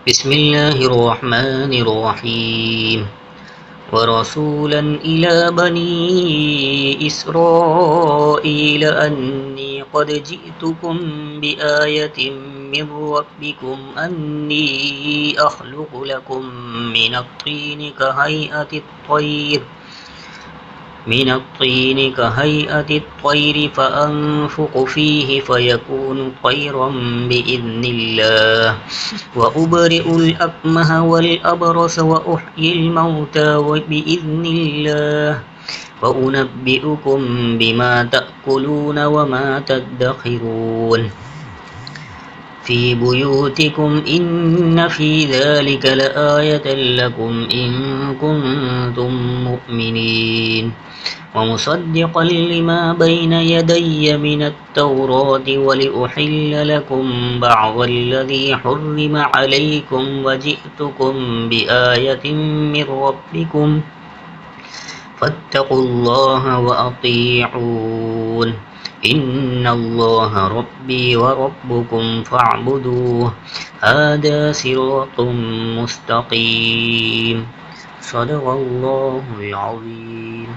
بسم الله الرحمن الرحيم ورسولا إلى بني إسرائيل أني قد جئتكم بآية من ربكم أني أخلق لكم من الطين كهيئة الطير فأنفخ فيه فيكون طيرا بإذن الله وأبرئ الأكمه والأبرص وأحيي الموتى بإذن الله وأنبئكم بما تأكلون وما تدخرون في بيوتكم إن في ذلك لآية لكم إن كنتم مؤمنين ومصدقا لما بين يدي من التوراة ولأحل لكم بعض الذي حرم عليكم وجئتكم بآية من ربكم فاتقوا الله وأطيعون إن الله ربي وربكم فاعبدوه هذا صراط مستقيم صدق الله العظيم